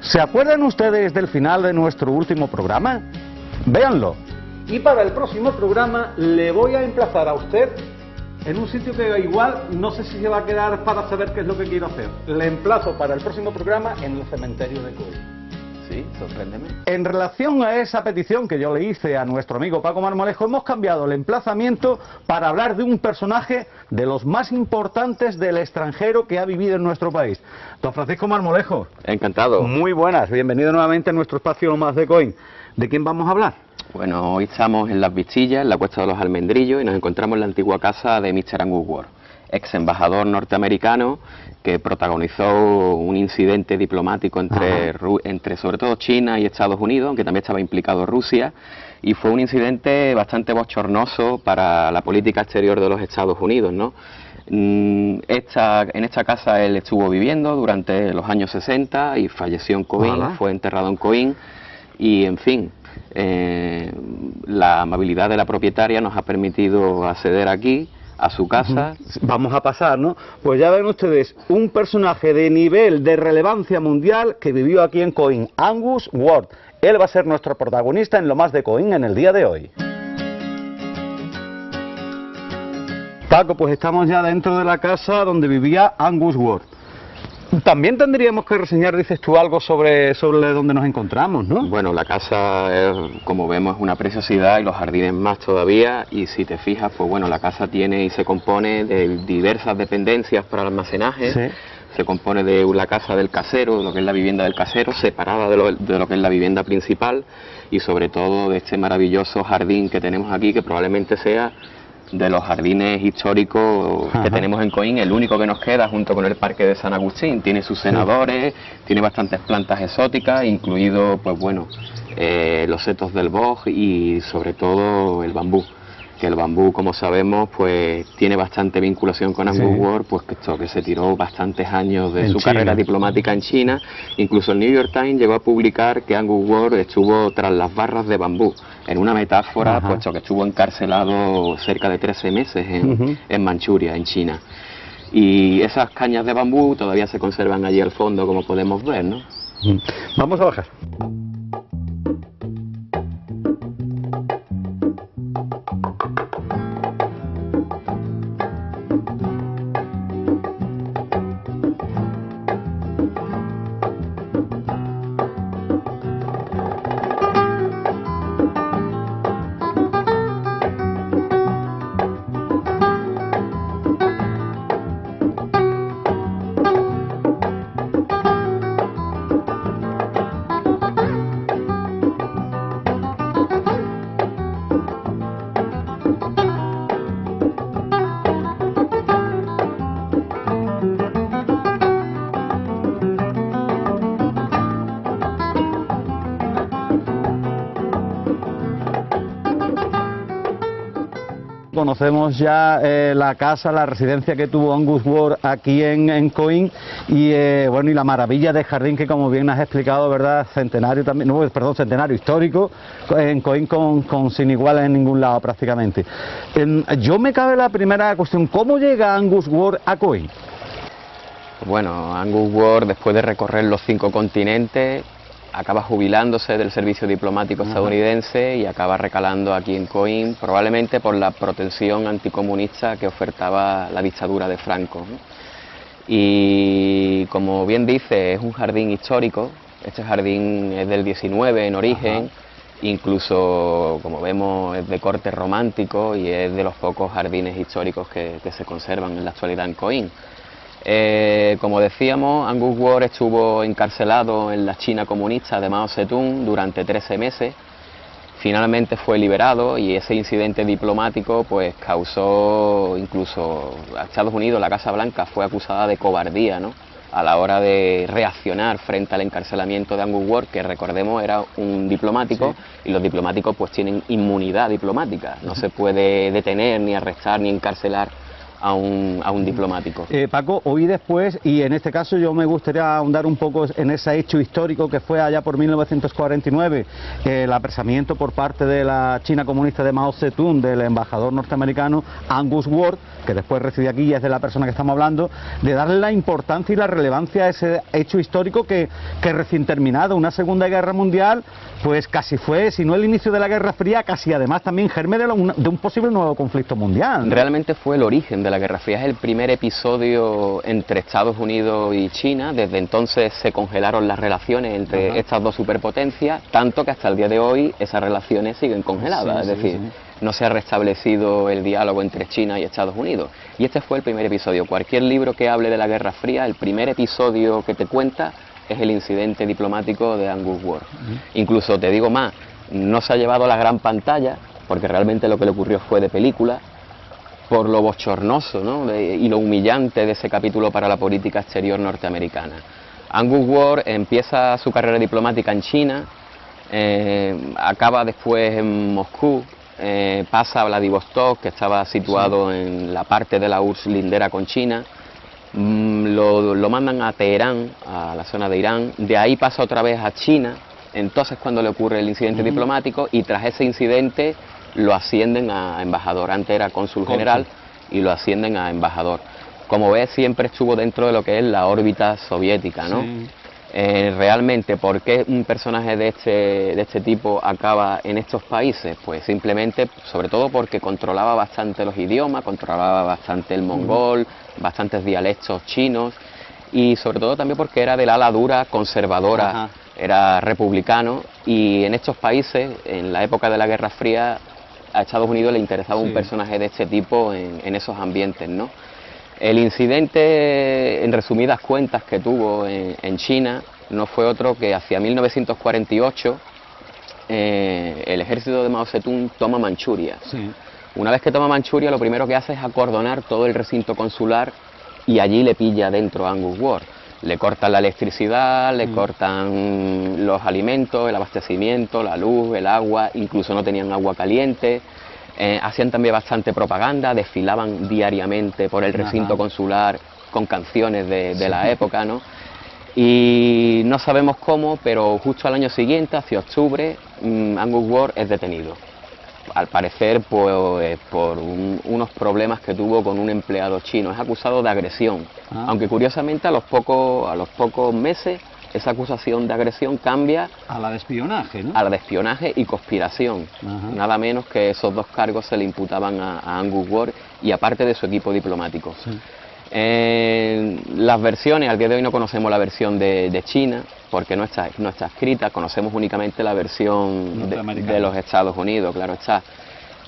¿Se acuerdan ustedes del final de nuestro último programa? Véanlo. Y para el próximo programa le voy a emplazar a usted en un sitio que igual no sé si se va a quedar para saber qué es lo que quiero hacer. Le emplazo para el próximo programa en el cementerio de Coín. Sí, sorpréndeme. En relación a esa petición que yo le hice a nuestro amigo Paco Marmolejo, hemos cambiado el emplazamiento para hablar de un personaje de los más importantes del extranjero que ha vivido en nuestro país. Don Francisco Marmolejo. Encantado. Muy buenas, bienvenido nuevamente a nuestro espacio Lo Más de Coín. ¿De quién vamos a hablar? Bueno, hoy estamos en Las Vistillas, en la Cuesta de los Almendrillos, y nos encontramos en la antigua casa de Mr. Angus Ward, ex embajador norteamericano que protagonizó un incidente diplomático entre sobre todo China y Estados Unidos, aunque también estaba implicado Rusia, y fue un incidente bastante bochornoso para la política exterior de los Estados Unidos, ¿no? En esta casa él estuvo viviendo durante los años 60 y falleció en Coín, fue enterrado en Coín, y en fin, la amabilidad de la propietaria nos ha permitido acceder aquí a su casa. Vamos a pasar, ¿no? Pues ya ven ustedes, un personaje de nivel de relevancia mundial que vivió aquí en Coín, Angus Ward. Él va a ser nuestro protagonista en Lo Más de Coín en el día de hoy. Paco, pues estamos ya dentro de la casa donde vivía Angus Ward. También tendríamos que reseñar, dices tú, algo sobre donde nos encontramos, ¿no? Bueno, la casa, como vemos, es una preciosidad y los jardines más todavía, y si te fijas, pues bueno, la casa tiene y se compone de diversas dependencias para el almacenaje. Sí. Se compone de la casa del casero, de lo que es la vivienda del casero, separada de lo que es la vivienda principal, y sobre todo de este maravilloso jardín que tenemos aquí, que probablemente sea de los jardines históricos que tenemos en Coín, el único que nos queda junto con el Parque de San Agustín. Tiene sus senadores, tiene bastantes plantas exóticas, incluido, pues bueno, los setos del boj y sobre todo el bambú, que el bambú, como sabemos, pues tiene bastante vinculación con Angus Ward, pues que se tiró bastantes años de su carrera diplomática en China. Incluso el New York Times llegó a publicar que Angus Ward estuvo tras las barras de bambú, en una metáfora, puesto que estuvo encarcelado cerca de 13 meses en Manchuria, en China. Y esas cañas de bambú todavía se conservan allí al fondo, como podemos ver, ¿no? Vamos a bajar. Conocemos ya la casa, la residencia que tuvo Angus Ward aquí en Coín y bueno, y la maravilla de jardín que, como bien has explicado, ¿verdad? Centenario también, no, perdón, centenario histórico en Coín con sin igual en ningún lado prácticamente. Yo me cabe la primera cuestión, ¿cómo llega Angus Ward a Coín? Bueno, Angus Ward, después de recorrer los 5 continentes, acaba jubilándose del servicio diplomático estadounidense y acaba recalando aquí en Coín, probablemente por la protección anticomunista que ofertaba la dictadura de Franco, ¿no? Y como bien dice, es un jardín histórico. Este jardín es del 19 en origen, incluso, como vemos, es de corte romántico y es de los pocos jardines históricos que se conservan en la actualidad en Coín. Como decíamos, Angus Ward estuvo encarcelado en la China comunista de Mao Zedong durante 13 meses. Finalmente fue liberado y ese incidente diplomático pues causó, incluso a Estados Unidos, la Casa Blanca fue acusada de cobardía, ¿no?, a la hora de reaccionar frente al encarcelamiento de Angus Ward, que recordemos era un diplomático, y los diplomáticos pues tienen inmunidad diplomática, no se puede detener, ni arrestar, ni encarcelar a un diplomático. Paco, hoy después, y en este caso yo me gustaría ahondar un poco en ese hecho histórico que fue allá por 1949, el apresamiento por parte de la China comunista de Mao Zedong del embajador norteamericano Angus Ward, que después residía aquí y es de la persona que estamos hablando, de darle la importancia y la relevancia a ese hecho histórico que recién terminado, una Segunda Guerra Mundial, pues casi fue, si no el inicio de la Guerra Fría, casi además también germen de un posible nuevo conflicto mundial, ¿no? Realmente fue el origen de la Guerra Fría, es el primer episodio entre Estados Unidos y China. Desde entonces se congelaron las relaciones entre estas dos superpotencias, tanto que hasta el día de hoy esas relaciones siguen congeladas, es decir, no se ha restablecido el diálogo entre China y Estados Unidos. Y este fue el primer episodio. Cualquier libro que hable de la Guerra Fría, el primer episodio que te cuenta es el incidente diplomático de Angus Ward. Incluso te digo más, no se ha llevado a la gran pantalla, porque realmente lo que le ocurrió fue de película, por lo bochornoso, ¿no? Y lo humillante de ese capítulo para la política exterior norteamericana. Angus Ward empieza su carrera diplomática en China, acaba después en Moscú, pasa a Vladivostok, que estaba situado en la parte de la URSS lindera con China, lo mandan a Teherán, a la zona de Irán, de ahí pasa otra vez a China, entonces cuando le ocurre el incidente diplomático, y tras ese incidente lo ascienden a embajador. Antes era cónsul general y lo ascienden a embajador. Como ves, siempre estuvo dentro de lo que es la órbita soviética, ¿no? Realmente, ¿por qué un personaje de este tipo acaba en estos países? Pues simplemente, sobre todo porque controlaba bastante los idiomas, controlaba bastante el mongol, bastantes dialectos chinos, y sobre todo también porque era del ala dura conservadora, era republicano, y en estos países, en la época de la Guerra Fría, a Estados Unidos le interesaba un personaje de este tipo en esos ambientes, ¿no? El incidente, en resumidas cuentas, que tuvo en China no fue otro que hacia 1948 el ejército de Mao Zedong toma Manchuria. Una vez que toma Manchuria, lo primero que hace es acordonar todo el recinto consular, y allí le pilla dentro a Angus Ward. Le cortan la electricidad, le cortan los alimentos, el abastecimiento, la luz, el agua, incluso no tenían agua caliente. Hacían también bastante propaganda, desfilaban diariamente por el recinto consular con canciones de la época, ¿no? Y no sabemos cómo, pero justo al año siguiente, hacia octubre, Angus Ward es detenido. Al parecer, pues, por unos problemas que tuvo con un empleado chino. Es acusado de agresión, aunque curiosamente a los pocos meses esa acusación de agresión cambia a la de espionaje, ¿no? A la de espionaje y conspiración. Nada menos que esos dos cargos se le imputaban a Angus Ward, y aparte de su equipo diplomático. Las versiones, al día de hoy no conocemos la versión de China, porque no está escrita, conocemos únicamente la versión de los Estados Unidos, claro está.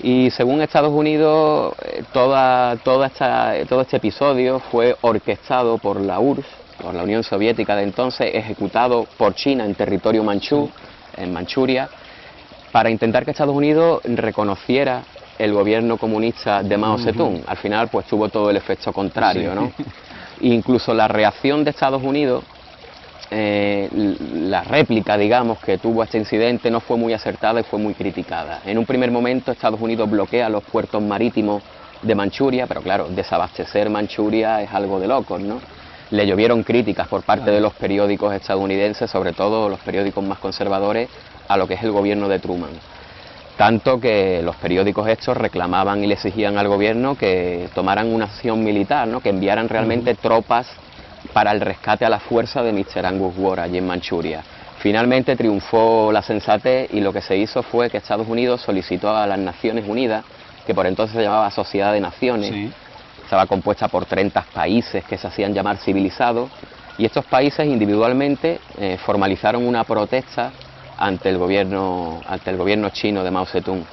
Y según Estados Unidos, todo este episodio fue orquestado por la URSS, por la Unión Soviética de entonces, ejecutado por China en territorio manchú, en Manchuria, para intentar que Estados Unidos reconociera el gobierno comunista de Mao Zedong. Al final, pues tuvo todo el efecto contrario, ¿no? Incluso la reacción de Estados Unidos, la réplica, digamos, que tuvo este incidente no fue muy acertada y fue muy criticada. En un primer momento, Estados Unidos bloquea los puertos marítimos de Manchuria, pero claro, desabastecer Manchuria es algo de locos, ¿no? Le llovieron críticas por parte de los periódicos estadounidenses, sobre todo los periódicos más conservadores, a lo que es el gobierno de Truman. Tanto que los periódicos estos reclamaban y le exigían al gobierno que tomaran una acción militar, ¿no? Que enviaran realmente tropas para el rescate a la fuerza de Mr. Angus Ward allí en Manchuria. Finalmente triunfó la sensatez, y lo que se hizo fue que Estados Unidos solicitó a las Naciones Unidas, que por entonces se llamaba Sociedad de Naciones, estaba compuesta por 30 países que se hacían llamar civilizados, y estos países individualmente formalizaron una protesta ante el gobierno chino de Mao Zedong.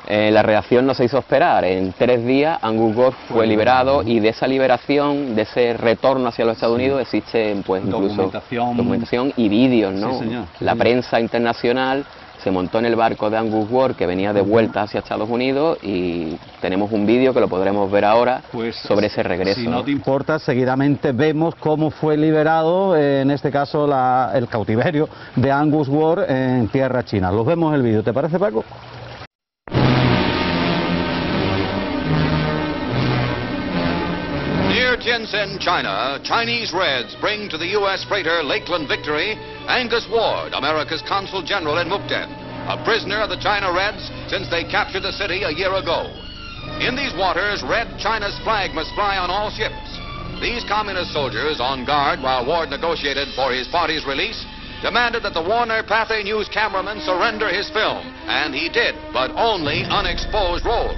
La reacción no se hizo esperar. En 3 días Angus Ward fue liberado, y de esa liberación, de ese retorno hacia los Estados Unidos, existen pues incluso documentación y vídeos, ¿no? La prensa internacional se montó en el barco de Angus Ward, que venía de vuelta hacia Estados Unidos, y tenemos un vídeo que lo podremos ver ahora sobre ese regreso. Si no te importa, seguidamente vemos cómo fue liberado, en este caso el cautiverio de Angus Ward en tierra china. Los vemos en el vídeo, ¿te parece, Paco? Shenzhen, China, Chinese Reds bring to the U.S. freighter Lakeland Victory Angus Ward, America's Consul General in Mukden, a prisoner of the China Reds since they captured the city a year ago. In these waters, Red China's flag must fly on all ships. These communist soldiers, on guard while Ward negotiated for his party's release, demanded that the Warner Pathé News cameraman surrender his film, and he did, but only unexposed rolls.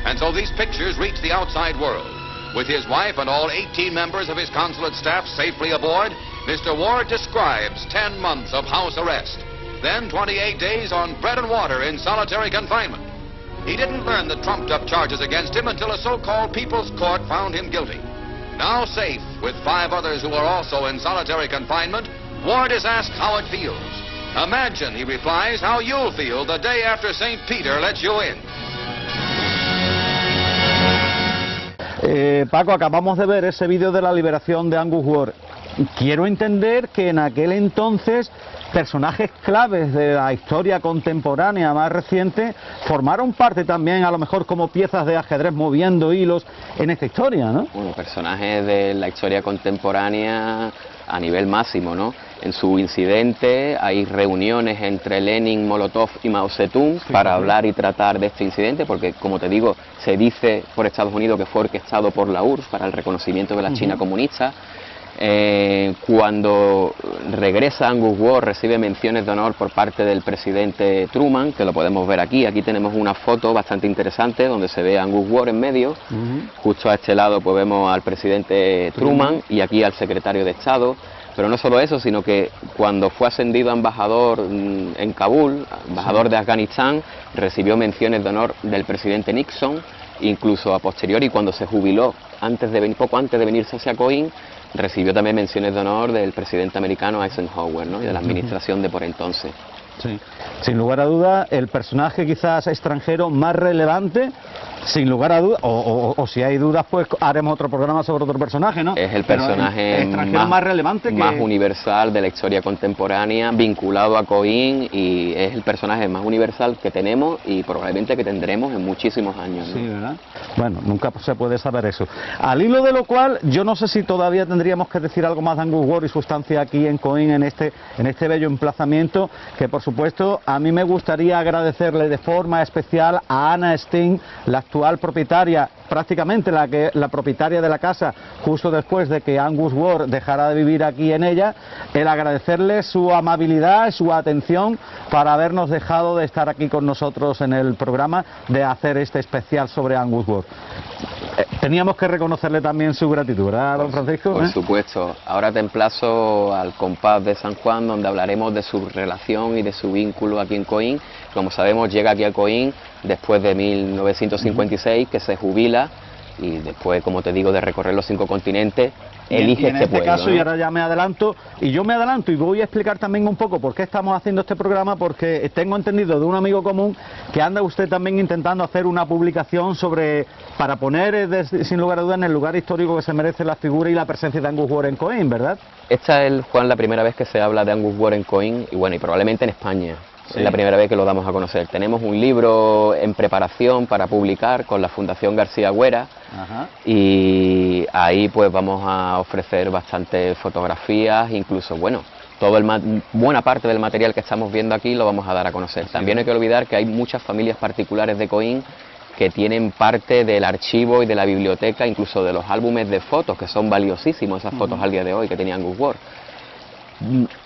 And so these pictures reached the outside world. With his wife and all 18 members of his consulate staff safely aboard, Mr. Ward describes 10 months of house arrest, then 28 days on bread and water in solitary confinement. He didn't learn the trumped-up charges against him until a so-called People's Court found him guilty. Now safe, with 5 others who are also in solitary confinement, Ward is asked how it feels. Imagine, he replies, how you'll feel the day after St. Peter lets you in. Paco, acabamos de ver ese vídeo de la liberación de Angus Ward. Quiero entender que en aquel entonces personajes claves de la historia contemporánea más reciente formaron parte también, a lo mejor como piezas de ajedrez moviendo hilos en esta historia, ¿no? Bueno, personajes de la historia contemporánea a nivel máximo, ¿no? En su incidente hay reuniones entre Lenin, Molotov y Mao Zedong para hablar y tratar de este incidente, porque, como te digo, se dice por Estados Unidos que fue orquestado por la URSS para el reconocimiento de la China comunista. Cuando regresa Angus Ward recibe menciones de honor por parte del presidente Truman, que lo podemos ver aquí. Aquí tenemos una foto bastante interesante donde se ve a Angus Ward en medio. Justo a este lado pues vemos al presidente Truman y aquí al secretario de Estado. Pero no solo eso, sino que cuando fue ascendido a embajador en Kabul, embajador de Afganistán, recibió menciones de honor del presidente Nixon, incluso a posteriori cuando se jubiló, poco antes de venirse hacia Coín, recibió también menciones de honor del presidente americano Eisenhower, ¿no? Y de la administración de por entonces. Sí, sin lugar a dudas, el personaje quizás extranjero más relevante, sin lugar a dudas, o si hay dudas, pues haremos otro programa sobre otro personaje, ¿no? Es el personaje más relevante, más universal de la historia contemporánea, vinculado a Coín, y es el personaje más universal que tenemos y probablemente que tendremos en muchísimos años, ¿no? Sí, ¿verdad? Bueno, nunca se puede saber eso. Al hilo de lo cual, yo no sé si todavía tendríamos que decir algo más de Angus Ward y su estancia aquí en Coín, en este bello emplazamiento, que por supuesto a mí me gustaría agradecerle de forma especial a Anna Steen, la actual propietaria, prácticamente la propietaria de la casa, justo después de que Angus Ward dejara de vivir aquí en ella, el agradecerle su amabilidad, su atención para habernos dejado de estar aquí con nosotros en el programa, de hacer este especial sobre Angus Ward. Teníamos que reconocerle también su gratitud, ¿verdad, don Francisco? Por supuesto. Ahora te emplazo al compás de San Juan, donde hablaremos de su relación y de su vínculo aquí en Coín. Como sabemos, llega aquí a Coín después de 1956, que se jubila, y después, como te digo, de recorrer los 5 continentes, elige este pueblo, caso, ¿no? Y ahora ya me adelanto, y voy a explicar también un poco por qué estamos haciendo este programa, porque tengo entendido de un amigo común que anda usted también intentando hacer una publicación para poner, sin lugar a dudas, en el lugar histórico que se merece la figura y la presencia de Angus Ward en Coín, ¿verdad? Esta es, Juan, la primera vez que se habla de Angus Ward en Coín, y bueno, y probablemente en España. Sí. Es la primera vez que lo damos a conocer. Tenemos un libro en preparación para publicar con la Fundación García Güera. Y ahí pues vamos a ofrecer bastantes fotografías, incluso, bueno, buena parte del material que estamos viendo aquí lo vamos a dar a conocer. También hay que olvidar que hay muchas familias particulares de Coín que tienen parte del archivo y de la biblioteca, incluso de los álbumes de fotos, que son valiosísimos esas fotos al día de hoy que tenía Angus Ward.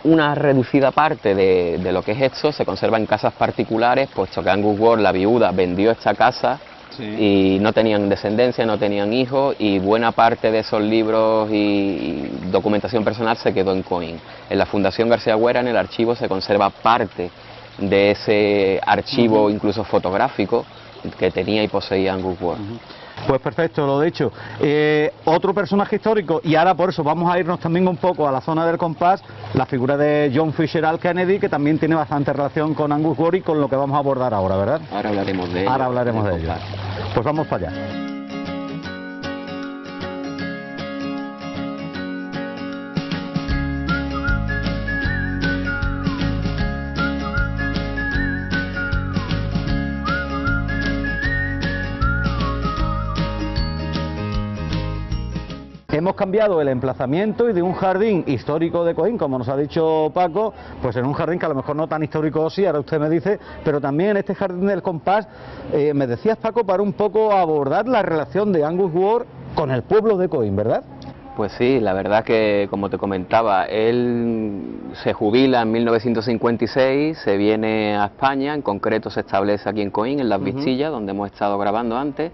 Una reducida parte de lo que es esto se conserva en casas particulares, puesto que Angus Ward, la viuda, vendió esta casa y no tenían descendencia, no tenían hijos, y buena parte de esos libros y documentación personal se quedó en Coín. En la Fundación García Güera, en el archivo, se conserva parte de ese archivo, incluso fotográfico, que tenía y poseía Angus Ward. Pues perfecto, lo dicho. Otro personaje histórico, y ahora por eso vamos a irnos también un poco a la zona del compás, la figura de John Fitzgerald Kennedy, que también tiene bastante relación con Angus Ward y con lo que vamos a abordar ahora, ¿verdad? Ahora hablaremos de ello. Ahora hablaremos de ello. Pues vamos para allá. Hemos cambiado el emplazamiento y de un jardín histórico de Coín, como nos ha dicho Paco, pues en un jardín que a lo mejor no tan histórico, sí, ahora usted me dice, pero también en este jardín del compás, me decías, Paco, para un poco abordar la relación de Angus Ward con el pueblo de Coín, ¿verdad? Pues sí, la verdad que, como te comentaba, él se jubila en 1956, se viene a España, en concreto se establece aquí en Coín, en Las Vistillas, donde hemos estado grabando antes,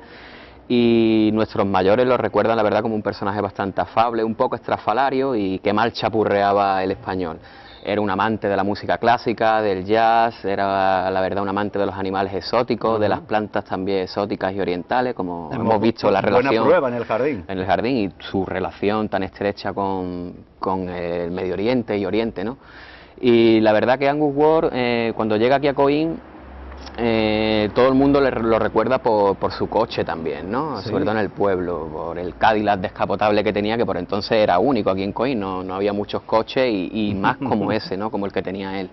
y nuestros mayores lo recuerdan, la verdad, como un personaje bastante afable, un poco estrafalario y que mal chapurreaba el español. Era un amante de la música clásica, del jazz, era la verdad un amante de los animales exóticos, de las plantas también exóticas y orientales, como hemos visto la relación... Buena prueba en el jardín. En el jardín y su relación tan estrecha con el Medio Oriente y Oriente, ¿no? Y la verdad que Angus Ward, cuando llega aquí a Coín, todo el mundo lo recuerda por su coche también, ¿no? Sí. Sobre todo en el pueblo, por el Cadillac descapotable que tenía, que por entonces era único aquí en Coín, no había muchos coches y más como ese, ¿no? Como el que tenía él.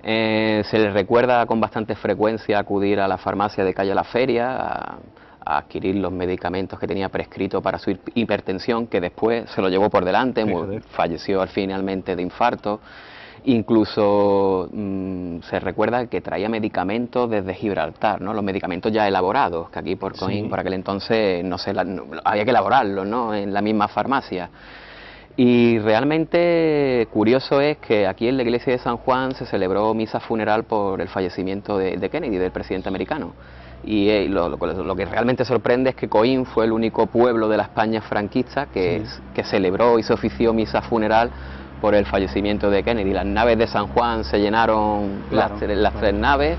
Se le recuerda con bastante frecuencia acudir a la farmacia de calle La Feria, a adquirir los medicamentos que tenía prescrito para su hipertensión, que después se lo llevó por delante, falleció finalmente de infarto. Incluso se recuerda que traía medicamentos desde Gibraltar, ¿no? Los medicamentos ya elaborados, que aquí por Coín, por aquel entonces no había que elaborarlos, ¿no? En la misma farmacia. Y realmente curioso es que aquí en la iglesia de San Juan se celebró misa funeral por el fallecimiento de Kennedy, del presidente americano. Y lo que realmente sorprende es que Coín fue el único pueblo de la España franquista que celebró y se ofició misa funeral por el fallecimiento de Kennedy. Las naves de San Juan se llenaron, las tres naves,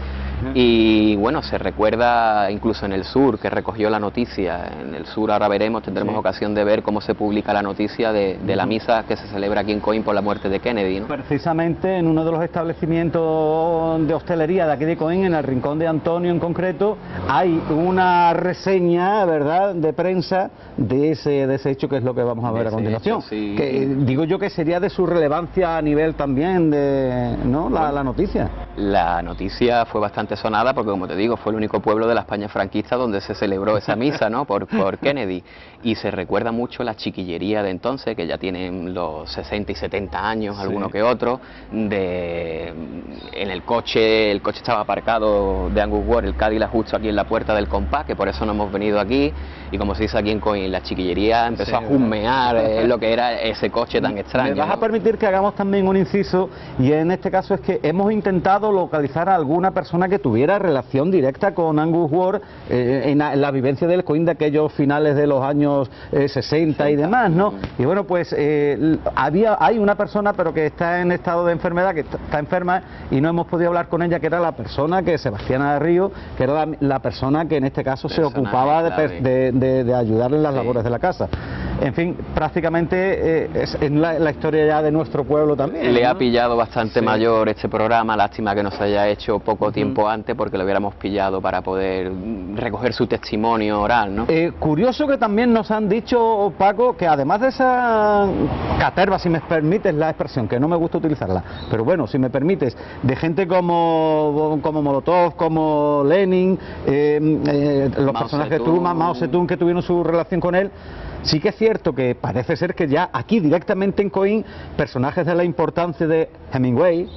y bueno, se recuerda incluso en el sur, que recogió la noticia. En el sur ahora tendremos ocasión de ver cómo se publica la noticia de la misa que se celebra aquí en Coín por la muerte de Kennedy, ¿no? Precisamente en uno de los establecimientos de hostelería de aquí de Coín, en el Rincón de Antonio en concreto, hay una reseña, ¿verdad?, de prensa de ese hecho, que es lo que vamos a ver a continuación. Hecho, sí. Que digo yo que sería de su relevancia a nivel también de, ¿no?, la noticia. La noticia fue bastante sonada porque, como te digo, fue el único pueblo de la España franquista donde se celebró esa misa, ¿no?, por Kennedy. Y se recuerda mucho la chiquillería de entonces, que ya tienen los 60 y 70 años, alguno que otro, en el coche estaba aparcado de Angus Ward, el Cadillac, justo aquí en la puerta del compás, que por eso no hemos venido aquí, y como se dice aquí en Coín, la chiquillería empezó a humear lo que era ese coche tan extraño. Me vas a permitir que hagamos también un inciso, y en este caso es que hemos intentado localizar a alguna persona que tuviera relación directa con Angus Ward en la vivencia del Coín de aquellos finales de los años 60 y demás, ¿no? Y bueno, pues hay una persona, pero que está en estado de enfermedad, que está enferma, y no hemos podido hablar con ella, que era la persona que, Sebastiana de Río, que era la persona que en este caso se ocupaba de ayudarle en las labores de la casa. En fin, prácticamente es la historia ya de nuestro pueblo también, Le ¿no? ha pillado bastante mayor este programa, lástima que no se haya hecho poco tiempo antes, porque lo hubiéramos pillado para poder recoger su testimonio oral, ¿no? Curioso que también nos han dicho, Paco, que además de esa caterva, si me permites la expresión, que no me gusta utilizarla, pero bueno, si me permites, de gente como Molotov, como Lenin, los personajes que Mao Zedong, que tuvieron su relación con él. Sí que es cierto que parece ser que ya aquí directamente en Coín, personajes de la importancia de Hemingway,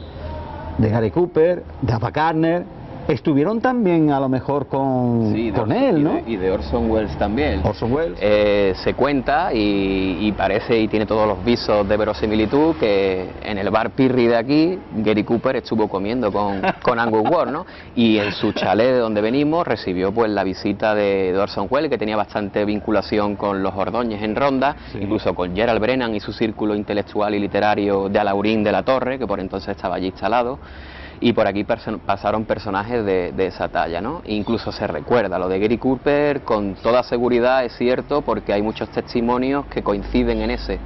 de Gary Cooper, de Ava Gardner, estuvieron también a lo mejor con él, ¿no? Y de Orson Welles también. Orson Welles. Se cuenta y parece, y tiene todos los visos de verosimilitud, que en el bar Pirri de aquí, Gary Cooper estuvo comiendo con Angus Ward, ¿no? Y en su chalet de donde venimos recibió pues la visita de Orson Welles, que tenía bastante vinculación con los Ordóñez en Ronda, incluso con Gerald Brennan y su círculo intelectual y literario de Alaurín de la Torre, que por entonces estaba allí instalado. Y por aquí pasaron personajes de esa talla, ¿no? Incluso se recuerda lo de Gary Cooper, con toda seguridad, es cierto, porque hay muchos testimonios que coinciden en ese.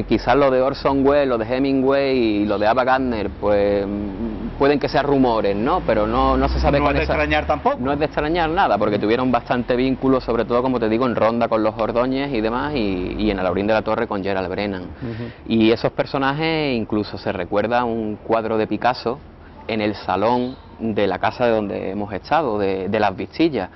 Quizás lo de Orson Welles, lo de Hemingway y lo de Ava Gardner, pues pueden que sean rumores, ¿no? Pero no se sabe. No es de extrañar tampoco. No es de extrañar nada, porque tuvieron bastante vínculo, sobre todo, como te digo, en Ronda con los Ordóñez y demás, y en Alaurín de la Torre con Gerald Brennan. Y esos personajes, incluso se recuerda un cuadro de Picasso en el salón de la casa de donde hemos estado, de Las Vistillas,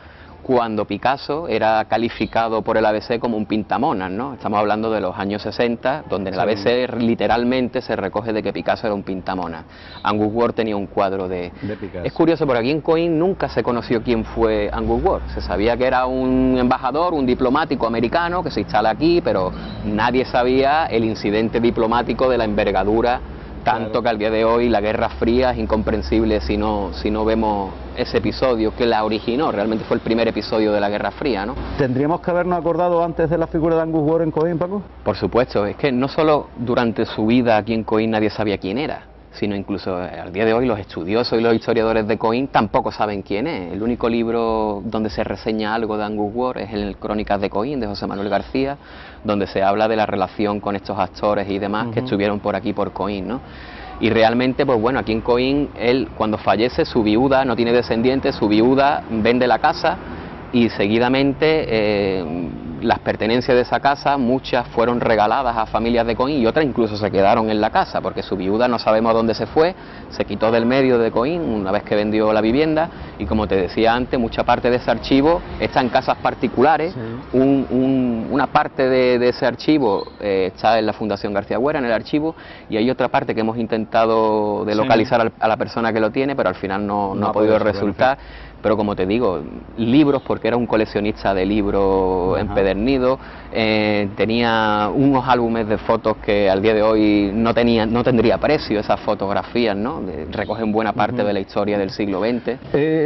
cuando Picasso era calificado por el ABC como un pintamonas, ¿no? Estamos hablando de los años 60, donde en el ABC literalmente se recoge de que Picasso era un pintamonas. Angus Ward tenía un cuadro de Picasso. Es curioso, porque aquí en Coín nunca se conoció quién fue Angus Ward. Se sabía que era un embajador, un diplomático americano que se instala aquí, pero nadie sabía el incidente diplomático de la envergadura, tanto que al día de hoy la Guerra Fría es incomprensible si no vemos ese episodio que la originó. Realmente fue el primer episodio de la Guerra Fría, ¿no? ¿Tendríamos que habernos acordado antes de la figura de Angus Ward en Coín, Paco? Por supuesto, es que no solo durante su vida aquí en Coín nadie sabía quién era, sino incluso al día de hoy los estudiosos y los historiadores de Coín tampoco saben quién es. El único libro donde se reseña algo de Angus Ward es el Crónicas de Coín, de José Manuel García, donde se habla de la relación con estos actores y demás que estuvieron por aquí, por Coín, ¿no? Y realmente, pues bueno, aquí en Coín, él cuando fallece, su viuda, no tiene descendientes, su viuda vende la casa y seguidamente las pertenencias de esa casa, muchas fueron regaladas a familias de Coín y otras incluso se quedaron en la casa, porque su viuda no sabemos a dónde se fue, se quitó del medio de Coín una vez que vendió la vivienda, y como te decía antes, mucha parte de ese archivo está en casas particulares. Una parte de ese archivo está en la Fundación García Güera, en el archivo, y hay otra parte que hemos intentado de localizar a la persona que lo tiene, pero al final no ha podido resultar. Pero como te digo, libros, porque era un coleccionista de libros empedernido, tenía unos álbumes de fotos que al día de hoy no tendría precio, esas fotografías, ¿no? Recogen buena parte de la historia del siglo XX.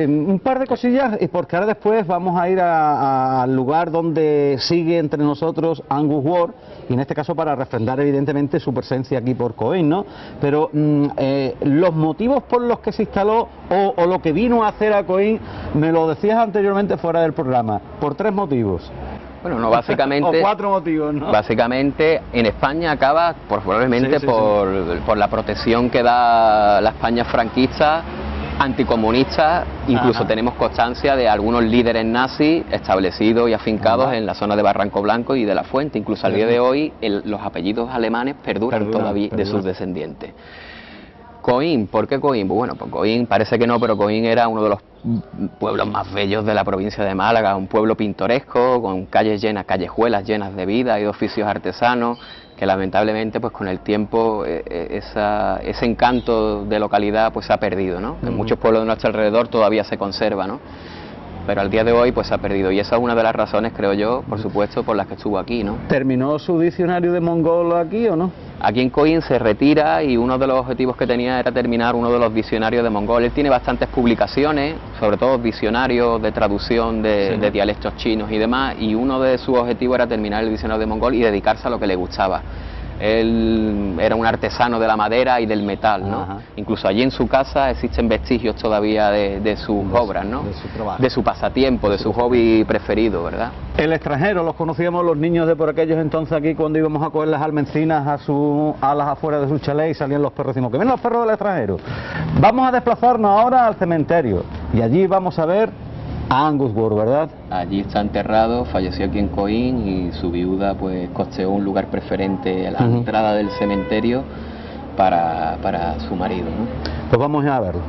Un par de cosillas, porque ahora después vamos a ir al lugar donde sigue entre nosotros Angus Ward, y en este caso para refrendar evidentemente su presencia aquí por Coín, ¿no? Pero los motivos por los que se instaló o lo que vino a hacer a Coín, me lo decías anteriormente fuera del programa, por 3 motivos. Bueno, no, básicamente... o 4 motivos, ¿no? Básicamente, en España acaba probablemente por la protección que da la España franquista, anticomunista. Incluso tenemos constancia de algunos líderes nazis establecidos y afincados en la zona de Barranco Blanco y de La Fuente. Incluso al día de hoy los apellidos alemanes perduran todavía de sus descendientes. Coín, ¿por qué Coín? Pues bueno, pues Coín parece que no, pero Coín era uno de los pueblos más bellos de la provincia de Málaga, un pueblo pintoresco, con callejuelas llenas de vida y de oficios artesanos, que lamentablemente pues con el tiempo ese encanto de localidad pues se ha perdido, ¿no? En muchos pueblos de nuestro alrededor todavía se conserva, ¿no? Pero al día de hoy pues se ha perdido, y esa es una de las razones, creo yo, por supuesto, por las que estuvo aquí, ¿no? ¿Terminó su diccionario de mongol aquí o no? Aquí en Coín se retira, y uno de los objetivos que tenía era terminar uno de los diccionarios de mongol. Él tiene bastantes publicaciones, sobre todo diccionarios de traducción de dialectos chinos y demás, y uno de sus objetivos era terminar el diccionario de mongol y dedicarse a lo que le gustaba. Él era un artesano de la madera y del metal, ¿no? Incluso allí en su casa existen vestigios todavía de sus obras, ¿no? De su trabajo. De su pasatiempo, de su hobby preferido, ¿verdad? El extranjero, los conocíamos los niños de por aquellos entonces aquí cuando íbamos a coger las almencinas a las afueras de su chalet y salían los perros. Decimos, que vienen los perros del extranjero. Vamos a desplazarnos ahora al cementerio y allí vamos a ver a Angus Ward, ¿verdad? Allí está enterrado, falleció aquí en Coín, y su viuda pues costeó un lugar preferente a la entrada del cementerio para su marido, ¿no? Pues vamos a verlo.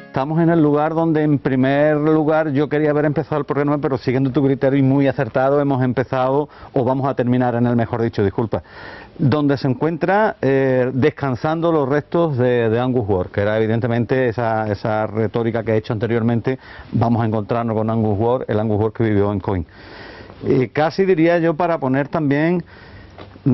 Estamos en el lugar donde en primer lugar yo quería haber empezado el programa, pero siguiendo tu criterio y muy acertado hemos empezado, o vamos a terminar en el mejor dicho, disculpa, donde se encuentra descansando los restos de Angus Ward, que era evidentemente esa retórica que he hecho anteriormente. Vamos a encontrarnos con Angus Ward, el Angus Ward que vivió en Coín. Y casi diría yo para poner también,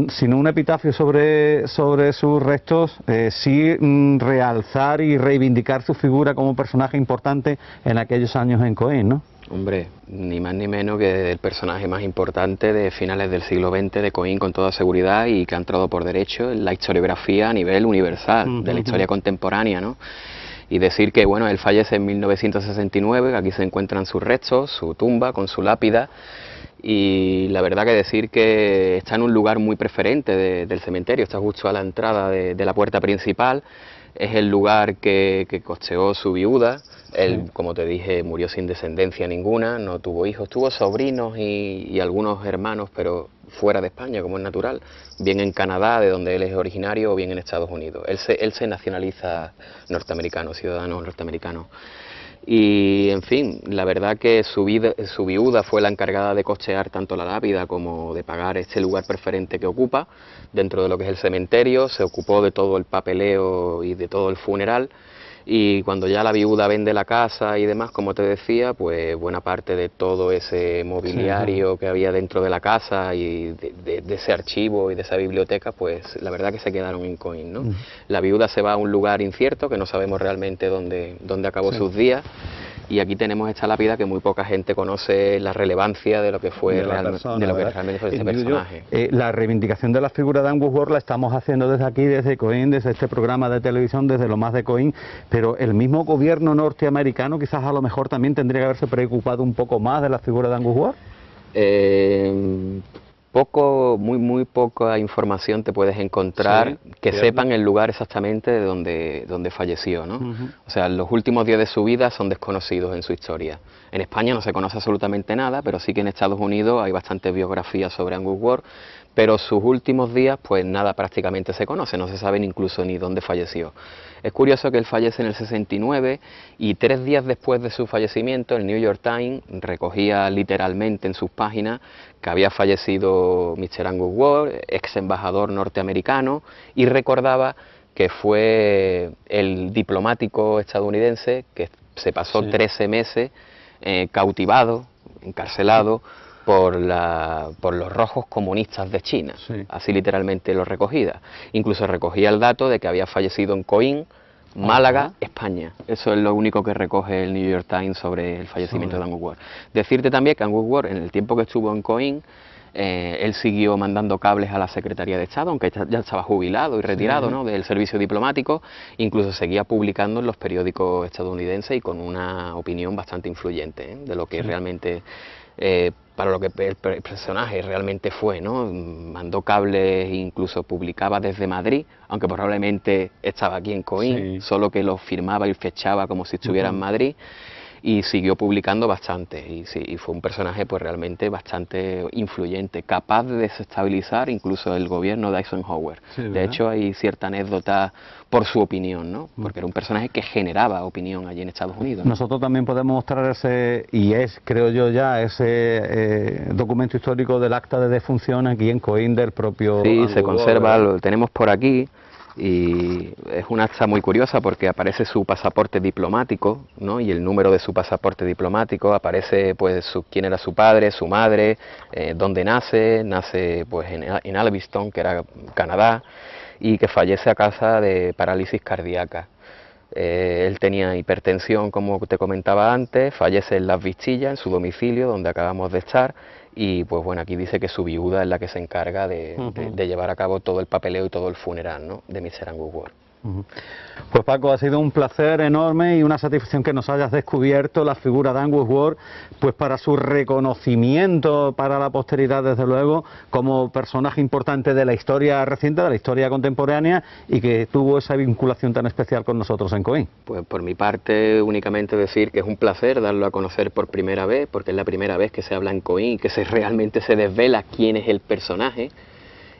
si no un epitafio sobre sus restos, sí realzar y reivindicar su figura como personaje importante en aquellos años en Coín, ¿no? Hombre, ni más ni menos que el personaje más importante de finales del siglo XX de Coín, con toda seguridad, y que ha entrado por derecho en la historiografía a nivel universal, de la historia contemporánea, ¿no? Y decir que, bueno, él fallece en 1969, que aquí se encuentran sus restos, su tumba con su lápida, y la verdad que decir que está en un lugar muy preferente del cementerio, está justo a la entrada de la puerta principal. Es el lugar que costeó su viuda. Él, como te dije, murió sin descendencia ninguna, no tuvo hijos, tuvo sobrinos y algunos hermanos, pero fuera de España, como es natural, bien en Canadá, de donde él es originario, o bien en Estados Unidos. Él se nacionaliza norteamericano, ciudadano norteamericano. Y, en fin, la verdad que su viuda fue la encargada de costear tanto la lápida como de pagar este lugar preferente que ocupa dentro de lo que es el cementerio. Se ocupó de todo el papeleo y de todo el funeral. Y cuando ya la viuda vende la casa y demás, como te decía, pues buena parte de todo ese mobiliario que había dentro de la casa y de ese archivo y de esa biblioteca, pues la verdad que se quedaron en Coín, ¿no? La viuda se va a un lugar incierto, que no sabemos realmente dónde acabó sus días, y aquí tenemos esta lápida que muy poca gente conoce la relevancia de lo que fue realmente fue este personaje. La reivindicación de la figura de Angus Ward la estamos haciendo desde aquí, desde Coín, desde este programa de televisión, desde lo más de Coín, pero el mismo gobierno norteamericano quizás a lo mejor también tendría que haberse preocupado un poco más de la figura de Angus Ward. Muy poca información te puedes encontrar que sepan el lugar exactamente de donde falleció, ¿no? O sea, los últimos días de su vida son desconocidos en su historia. En España no se conoce absolutamente nada, pero sí que en Estados Unidos hay bastantes biografías sobre Angus Ward, pero sus últimos días, pues nada prácticamente se conoce, no se sabe incluso ni dónde falleció. Es curioso que él fallece en el 69 y 3 días después de su fallecimiento el New York Times recogía literalmente en sus páginas que había fallecido Mr. Angus Ward, ex embajador norteamericano, y recordaba que fue el diplomático estadounidense que se pasó 13 meses cautivado, encarcelado, por los rojos comunistas de China, así literalmente lo recogía. Incluso recogía el dato de que había fallecido en Coín, Málaga, España. Eso es lo único que recoge el New York Times sobre el fallecimiento de Angus Ward. Decirte también que Angus Ward, en el tiempo que estuvo en Coín, él siguió mandando cables a la Secretaría de Estado, aunque ya estaba jubilado y retirado, ¿no?, del servicio diplomático. Incluso seguía publicando en los periódicos estadounidenses y con una opinión bastante influyente, de lo que realmente... para lo que el personaje realmente fue, ¿no? Mandó cables, incluso publicaba desde Madrid, aunque probablemente estaba aquí en Coín, solo que lo firmaba y fechaba como si estuviera en Madrid, y siguió publicando bastante, y fue un personaje pues realmente bastante influyente, capaz de desestabilizar incluso el gobierno de Eisenhower. De hecho, hay cierta anécdota por su opinión, ¿no? Porque era un personaje que generaba opinión allí en Estados Unidos, ¿no? Nosotros también podemos mostrar ese, y es, creo yo ya, ese documento histórico del acta de defunción aquí en Coín del propio... Sí, se conserva, lo tenemos por aquí. Y es un acta muy curiosa porque aparece su pasaporte diplomático, ¿no?, y el número de su pasaporte diplomático, aparece pues quién era su padre, su madre, dónde nace pues en Alveston, que era Canadá, y que fallece a causa de parálisis cardíaca. Él tenía hipertensión, como te comentaba antes, fallece en Las Vistillas, en su domicilio, donde acabamos de estar, y pues bueno, aquí dice que su viuda es la que se encarga de llevar a cabo todo el papeleo y todo el funeral, ¿no?, de Mr. Angus Ward. Pues Paco, ha sido un placer enorme y una satisfacción que nos hayas descubierto la figura de Angus Ward, pues para su reconocimiento para la posteridad, desde luego, como personaje importante de la historia reciente, de la historia contemporánea, y que tuvo esa vinculación tan especial con nosotros en Coín. Pues por mi parte únicamente decir que es un placer darlo a conocer por primera vez, porque es la primera vez que se habla en Coín y que realmente se desvela quién es el personaje.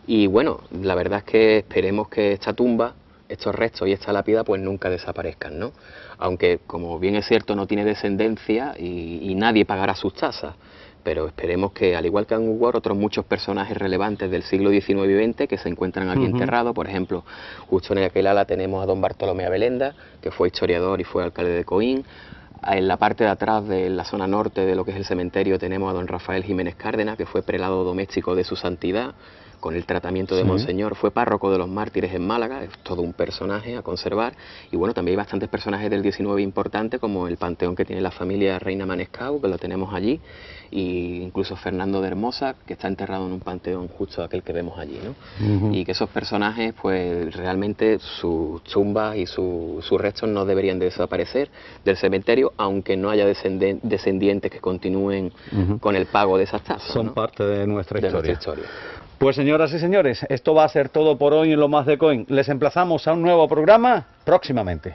Y bueno, la verdad es que esperemos que esta tumba, estos restos y esta lápida pues nunca desaparezcan, ¿no? Aunque, como bien es cierto, no tiene descendencia y nadie pagará sus tasas, pero esperemos que, al igual que Angus Ward, otros muchos personajes relevantes del siglo XIX y XX que se encuentran aquí enterrados. Por ejemplo, justo en aquel ala tenemos a don Bartolomé Abelenda, que fue historiador y fue alcalde de Coín. En la parte de atrás, de la zona norte de lo que es el cementerio, tenemos a don Rafael Jiménez Cárdenas, que fue prelado doméstico de su santidad con el tratamiento de Monseñor, fue párroco de los mártires en Málaga, es todo un personaje a conservar. Y bueno, también hay bastantes personajes del XIX importantes, como el panteón que tiene la familia Reina Manescau, que lo tenemos allí, e incluso Fernando de Hermosa, que está enterrado en un panteón justo aquel que vemos allí, ¿no? Y que esos personajes, pues realmente sus tumbas y sus restos no deberían de desaparecer del cementerio, aunque no haya descendientes que continúen con el pago de esas tasas. Son, ¿no?, parte de nuestra historia. Pues señoras y señores, esto va a ser todo por hoy en Lo Más de Coín. Les emplazamos a un nuevo programa próximamente.